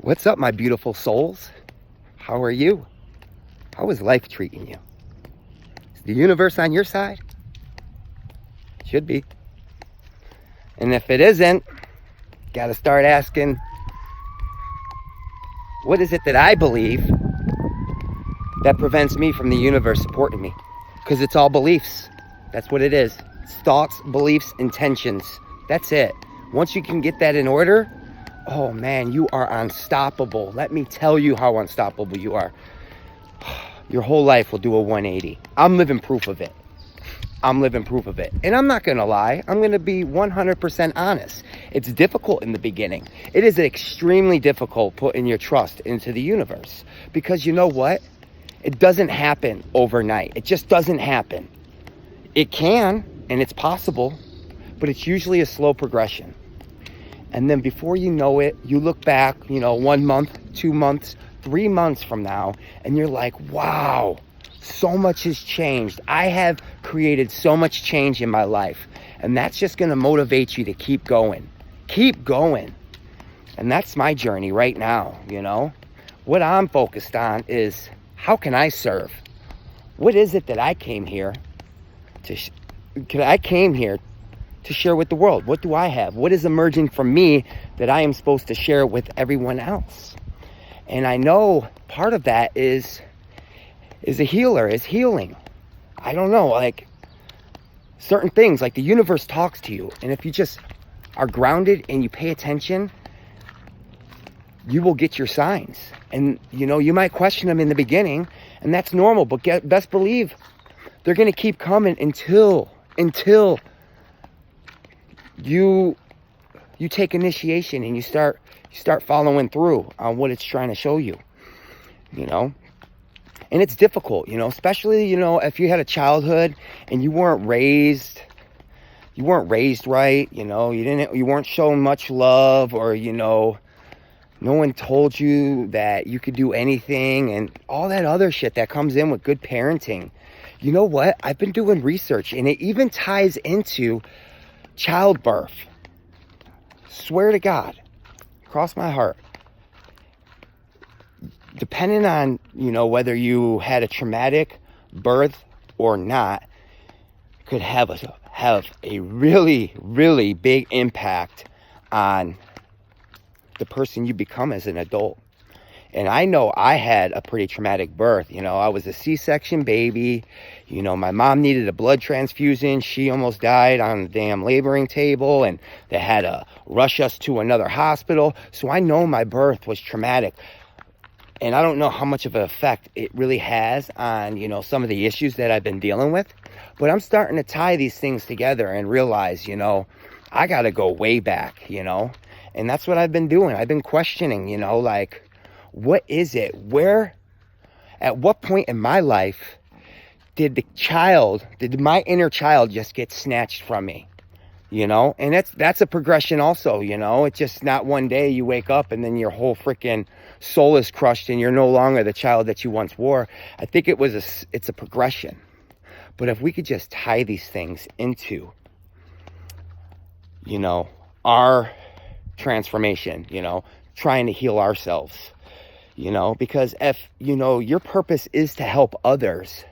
What's up, my beautiful souls? How are you? How is life treating you? Is the universe on your side? Should be. And if it isn't, gotta start asking, what is it that I believe that prevents me from the universe supporting me? Because it's all beliefs. That's what it is. It's thoughts, beliefs, intentions. That's it. Once you can get that in order, oh man, you are unstoppable. Let me tell you how unstoppable you are. Your whole life will do a 180. I'm living proof of it. And I'm not going to lie. I'm going to be 100% honest. It's difficult in the beginning. It is extremely difficult putting your trust into the universe. Because you know what? It doesn't happen overnight. It just doesn't happen. It can, and it's possible, but it's usually a slow progression. And then before you know it, you look back, 1 month, 2 months, 3 months from now, and you're like, wow, so much has changed. I have created so much change in my life. And that's just going to motivate you to keep going. Keep going. And that's my journey right now, What I'm focused on is, how can I serve? What is it that I came here to share with the world? What do I have? What is emerging from me that I am supposed to share with everyone else? And I know part of that is a healer, is healing. I don't know, like certain things, like the universe talks to you. And if you just are grounded and you pay attention, you will get your signs. And, you might question them in the beginning, and that's normal. But best believe they're going to keep coming until you take initiation and you start following through on what it's trying to show you, And it's difficult, especially, if you had a childhood and you weren't raised right, you weren't shown much love, or, no one told you that you could do anything and all that other shit that comes in with good parenting. You know what? I've been doing research, and it even ties into childbirth. Swear to God, cross my heart. Depending on, whether you had a traumatic birth or not, could have a really, really big impact on the person you become as an adult. And I know I had a pretty traumatic birth. I was a C-section baby. My mom needed a blood transfusion. She almost died on the damn laboring table, and they had to rush us to another hospital. So I know my birth was traumatic. And I don't know how much of an effect it really has on, some of the issues that I've been dealing with. But I'm starting to tie these things together and realize, I got to go way back, And that's what I've been doing. I've been questioning, what is it? At what point in my life did my inner child just get snatched from me? And that's a progression also, It's just not one day you wake up and then your whole freaking soul is crushed and you're no longer the child that you once were. I think it's a progression. But if we could just tie these things into, our transformation, trying to heal ourselves, because if, your purpose is to help others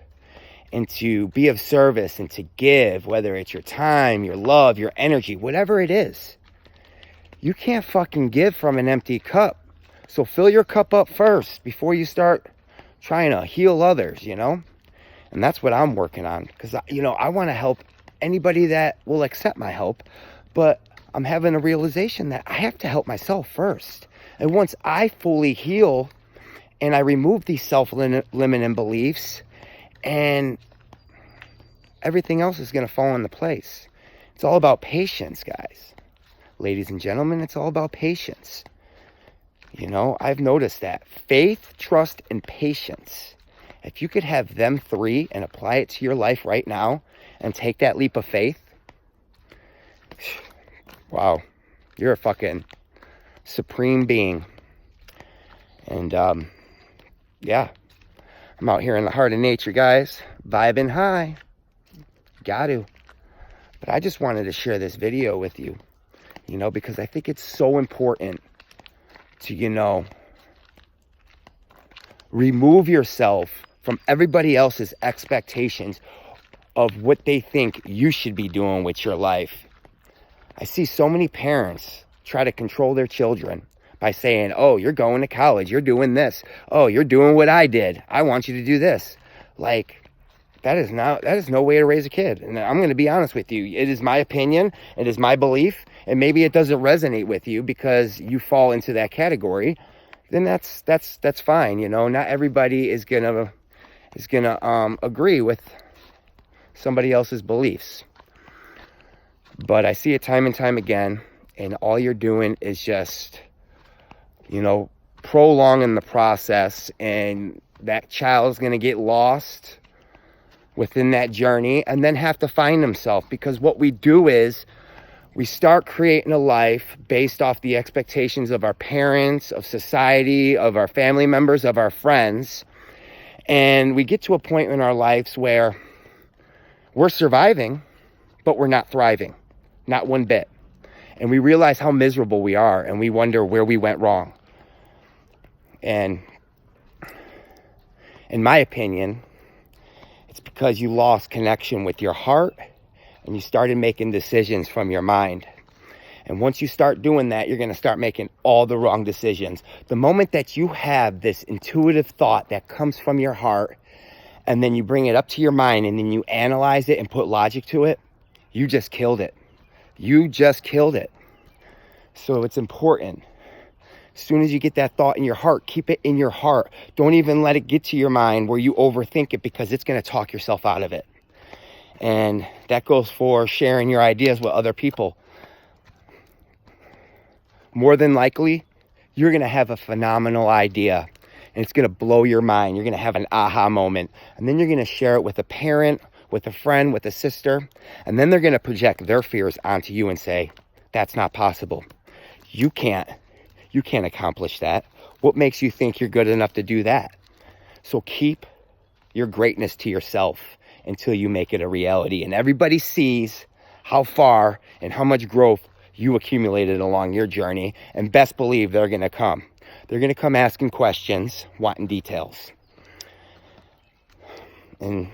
and to be of service and to give, whether it's your time, your love, your energy, whatever it is, you can't fucking give from an empty cup. So fill your cup up first before you start trying to heal others, And that's what I'm working on, because, I want to help anybody that will accept my help, but I'm having a realization that I have to help myself first. And once I fully heal and I remove these self-limiting beliefs, and everything else is going to fall into place. It's all about patience, guys. Ladies and gentlemen, it's all about patience. I've noticed that. Faith, trust, and patience. If you could have them three and apply it to your life right now and take that leap of faith, wow, you're a fucking supreme being. And, yeah, I'm out here in the heart of nature, guys, vibing high. Got to. But I just wanted to share this video with you, because I think it's so important to remove yourself from everybody else's expectations of what they think you should be doing with your life. I see so many parents try to control their children by saying, oh, you're going to college, you're doing this. Oh, you're doing what I did. I want you to do this. Like, that is no way to raise a kid. And I'm going to be honest with you. It is my opinion. It is my belief. And maybe it doesn't resonate with you because you fall into that category. Then that's fine. Not everybody is gonna agree with somebody else's beliefs. But I see it time and time again, and all you're doing is just, prolonging the process, and that child's going to get lost within that journey and then have to find himself. Because what we do is we start creating a life based off the expectations of our parents, of society, of our family members, of our friends. And we get to a point in our lives where we're surviving, but we're not thriving. Not one bit. And we realize how miserable we are, and we wonder where we went wrong. And in my opinion, it's because you lost connection with your heart and you started making decisions from your mind. And once you start doing that, you're going to start making all the wrong decisions. The moment that you have this intuitive thought that comes from your heart, and then you bring it up to your mind, and then you analyze it and put logic to it, you just killed it. You just killed it. So it's important. As soon as you get that thought in your heart, keep it in your heart. Don't even let it get to your mind where you overthink it, because it's going to talk yourself out of it. And that goes for sharing your ideas with other people. More than likely, you're going to have a phenomenal idea, and it's going to blow your mind. You're going to have an aha moment, and then you're going to share it with a parent, with a friend, with a sister, and then they're going to project their fears onto you and say, that's not possible. You can't accomplish that. What makes you think you're good enough to do that? So keep your greatness to yourself until you make it a reality, and everybody sees how far and how much growth you accumulated along your journey, and best believe they're going to come. They're going to come asking questions, wanting details. And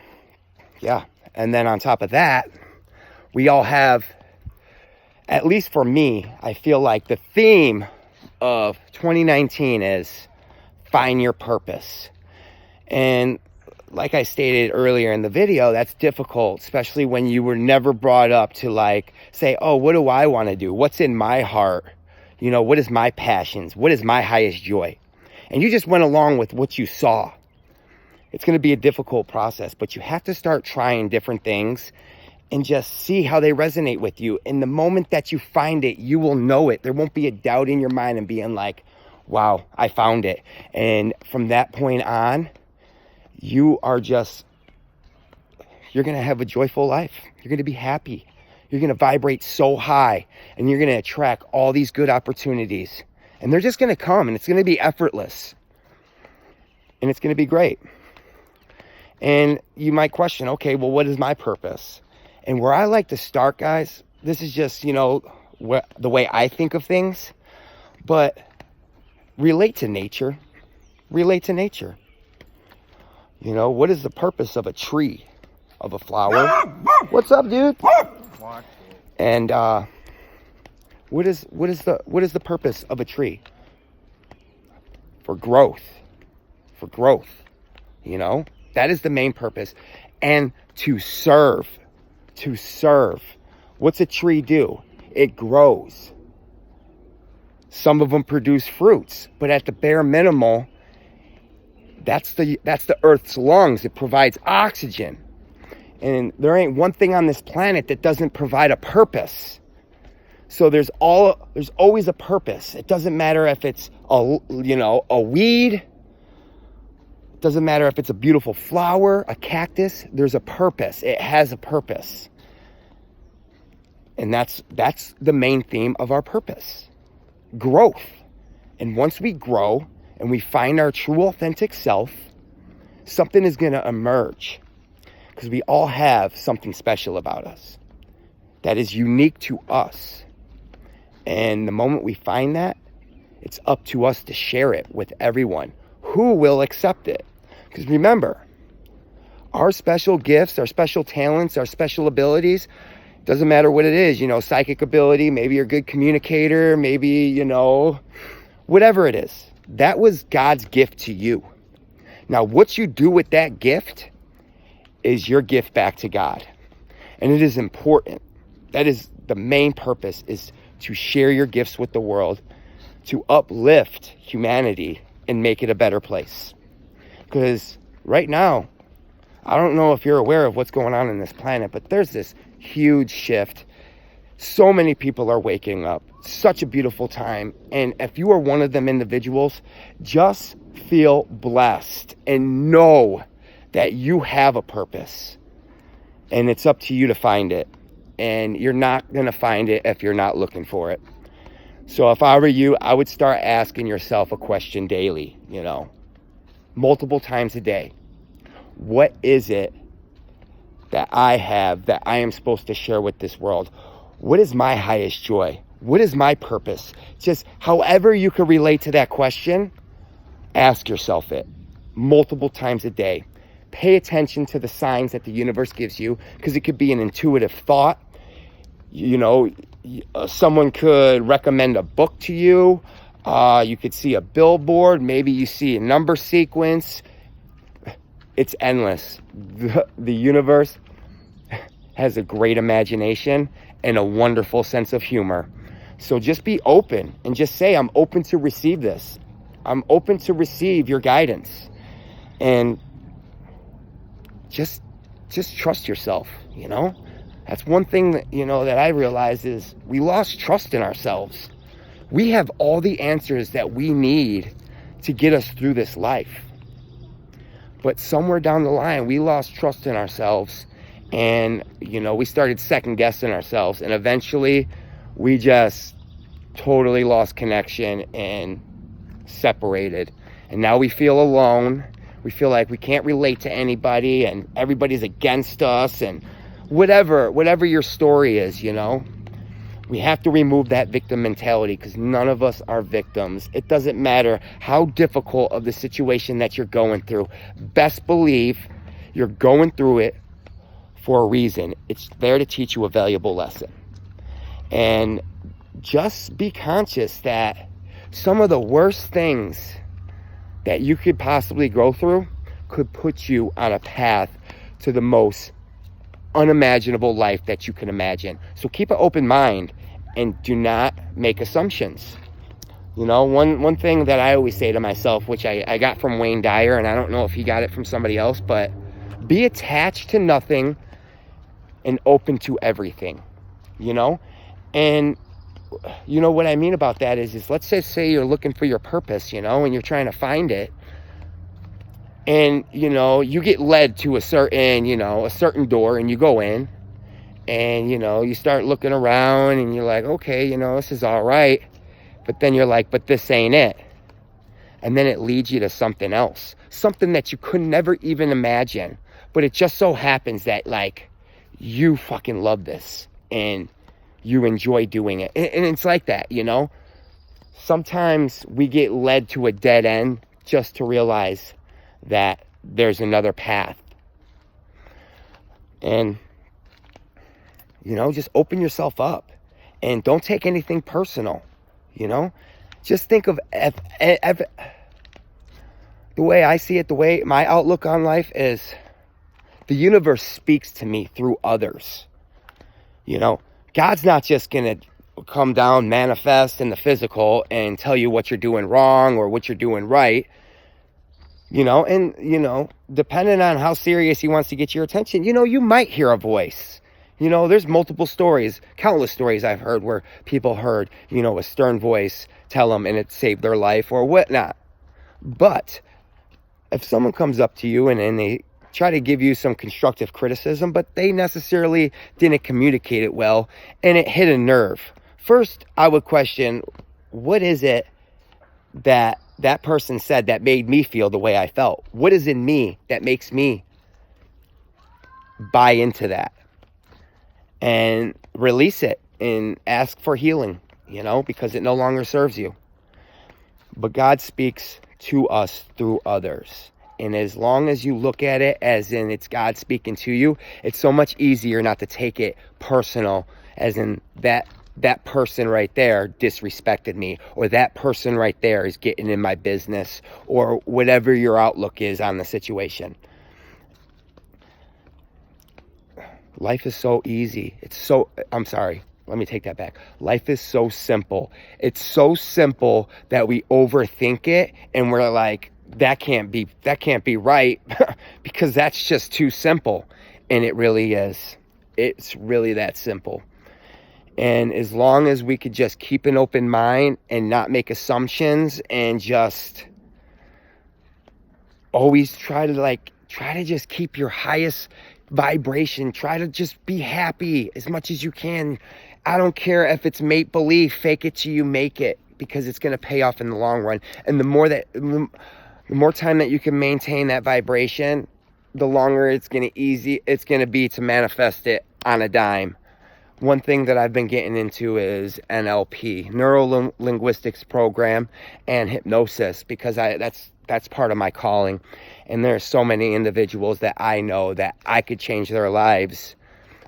yeah, and then on top of that, we all have, at least for me, I feel like the theme of 2019 is find your purpose. And like I stated earlier in the video, that's difficult, especially when you were never brought up to say, oh, what do I want to do? What's in my heart? What is my passions? What is my highest joy? And you just went along with what you saw. It's going to be a difficult process, but you have to start trying different things and just see how they resonate with you. And the moment that you find it, you will know it. There won't be a doubt in your mind and being like, wow, I found it. And from that point on, you're going to have a joyful life. You're going to be happy. You're going to vibrate so high, and you're going to attract all these good opportunities. And they're just going to come, and it's going to be effortless. And it's going to be great. And you might question, okay, well, what is my purpose? And where I like to start, guys, this is just, the way I think of things, but relate to nature. Relate to nature. What is the purpose of a tree, of a flower? What's up, dude? And what is the purpose of a tree? For growth. For growth. That is the main purpose. And to serve. To serve. What's a tree do? It grows. Some of them produce fruits, but at the bare minimal, that's the earth's lungs. It provides oxygen. And there ain't one thing on this planet that doesn't provide a purpose. So there's always a purpose. It doesn't matter if it's a weed. It doesn't matter if it's a beautiful flower, a cactus. There's a purpose. It has a purpose. And that's the main theme of our purpose. Growth. And once we grow and we find our true authentic self, something is going to emerge, because we all have something special about us that is unique to us. And the moment we find that, It's up to us to share it with everyone who will accept it. Because remember, our special gifts, our special talents, our special abilities, doesn't matter what it is, psychic ability, maybe you're a good communicator, maybe, whatever it is. That was God's gift to you. Now, what you do with that gift is your gift back to God. And it is important. That is the main purpose, is to share your gifts with the world, to uplift humanity and make it a better place. Because right now, I don't know if you're aware of what's going on in this planet, but there's this huge shift. So many people are waking up. Such a beautiful time. And if you are one of them individuals, just feel blessed and know that you have a purpose. And it's up to you to find it. And you're not going to find it if you're not looking for it. So if I were you, I would start asking yourself a question daily, multiple times a day. What is it that I have that I am supposed to share with this world? What is my highest joy? What is my purpose? Just however you can relate to that question, ask yourself it multiple times a day. Pay attention to the signs that the universe gives you, because it could be an intuitive thought. Someone could recommend a book to you. You could see a billboard. Maybe you see a number sequence. It's endless. The universe has a great imagination and a wonderful sense of humor. So just be open and just say, I'm open to receive this. I'm open to receive your guidance. And just trust yourself, That's one thing that, that I realize is we lost trust in ourselves. We have all the answers that we need to get us through this life. But somewhere down the line, we lost trust in ourselves, and, we started second guessing ourselves, and eventually we just totally lost connection and separated. And now we feel alone. We feel like we can't relate to anybody, and everybody's against us, and whatever your story is, we have to remove that victim mentality, because none of us are victims. It doesn't matter how difficult of the situation that you're going through. Best believe you're going through it for a reason. It's there to teach you a valuable lesson. And just be conscious that some of the worst things that you could possibly go through could put you on a path to the most unimaginable life that you can imagine. So keep an open mind and do not make assumptions. One thing that I always say to myself, which I got from Wayne Dyer, and I don't know if he got it from somebody else, but be attached to nothing and open to everything, And what I mean about that is let's just say you're looking for your purpose, and you're trying to find it. And, you get led to a certain door, and you go in, and, you start looking around, and you're like, okay, this is all right. But then you're like, but this ain't it. And then it leads you to something else, something that you could never even imagine. But it just so happens that, you fucking love this, and you enjoy doing it. And it's like that, Sometimes we get led to a dead end just to realize that there's another path. And, just open yourself up and don't take anything personal, Just think of the way I see it, the way my outlook on life is, the universe speaks to me through others. God's not just going to come down, manifest in the physical and tell you what you're doing wrong or what you're doing right. Depending on how serious he wants to get your attention, you might hear a voice. There's multiple stories, countless stories I've heard where people heard, a stern voice tell them and it saved their life or whatnot. But if someone comes up to you and they try to give you some constructive criticism, but they necessarily didn't communicate it well and it hit a nerve, first I would question, what is it that person said that made me feel the way I felt? What is in me that makes me buy into that? And release it and ask for healing, because it no longer serves you. but God speaks to us through others. And as long as you look at it as in it's God speaking to you, it's so much easier not to take it personal, as in that person right there disrespected me, or that person right there is getting in my business, or whatever your outlook is on the situation. Life is so easy. Let me take that back. Life is so simple. It's so simple that we overthink it, and we're like, that can't be right because that's just too simple. And it really is. It's really that simple. And as long as we could just keep an open mind and not make assumptions, and just always try to just keep your highest vibration, try to just be happy as much as you can. I don't care if it's make believe, fake it till you make it, because it's going to pay off in the long run. And the more time that you can maintain that vibration, the longer it's going to be to manifest it on a dime. One thing that I've been getting into is NLP, Neuro Linguistics Program, and hypnosis, because that's part of my calling. And there's so many individuals that I know that I could change their lives,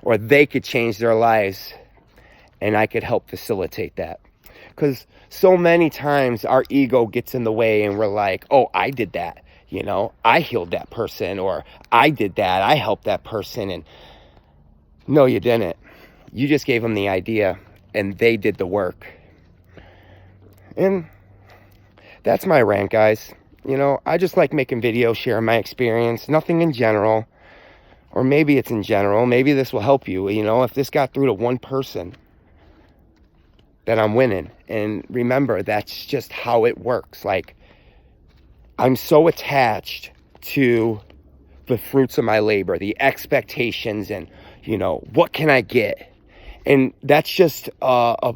or they could change their lives, and I could help facilitate that. Because so many times our ego gets in the way, and we're like, oh, I did that. I healed that person, or I did that. I helped that person. And no, you didn't. You just gave them the idea, and they did the work. And that's my rant, guys. I just like making videos, sharing my experience, nothing in general. Or maybe it's in general. Maybe this will help you. If this got through to one person, then I'm winning. And remember, that's just how it works. Like, I'm so attached to the fruits of my labor, the expectations, and, what can I get? And that's just a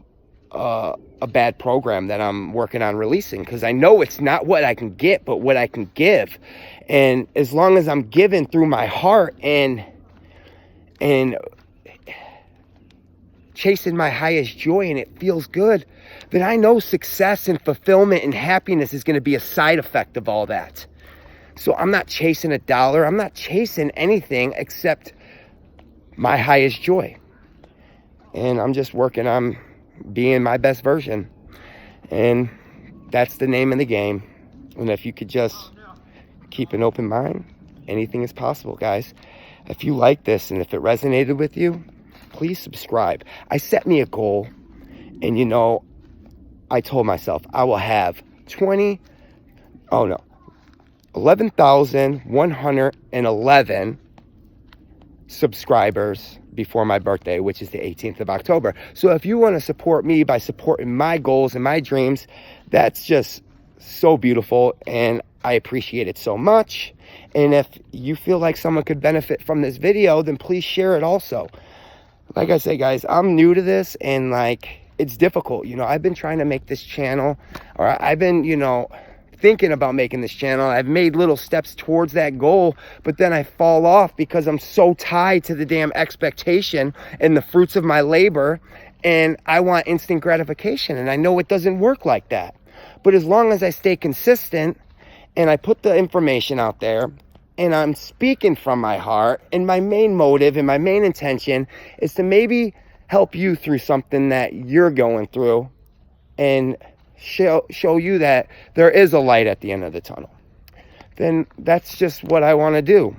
bad program that I'm working on releasing, because I know it's not what I can get, but what I can give. And as long as I'm giving through my heart and chasing my highest joy, and it feels good, then I know success and fulfillment and happiness is going to be a side effect of all that. So I'm not chasing a dollar. I'm not chasing anything except my highest joy. And I'm just working on being my best version. And that's the name of the game. And if you could just keep an open mind, anything is possible, guys. If you like this and if it resonated with you, please subscribe. I set me a goal, and I told myself I will have 11,111 subscribers before my birthday, which is the 18th of October. So if you want to support me by supporting my goals and my dreams, that's just so beautiful, and I appreciate it so much. And if you feel like someone could benefit from this video, then please share it also. Like I say, guys, I'm new to this, and it's difficult. I've been trying to make this channel, or I've been, thinking about making this channel. I've made little steps towards that goal, but then I fall off because I'm so tied to the damn expectation and the fruits of my labor, and I want instant gratification, and I know it doesn't work like that. But as long as I stay consistent and I put the information out there and I'm speaking from my heart, and my main motive and my main intention is to maybe help you through something that you're going through, and show you that there is a light at the end of the tunnel, then that's just what I want to do.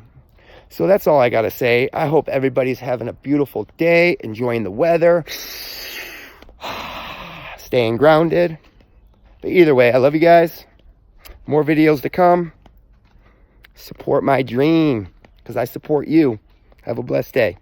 So that's all I got to say. I hope everybody's having a beautiful day, enjoying the weather, staying grounded. But either way, I love you guys. More videos to come. Support my dream, because I support you. Have a blessed day.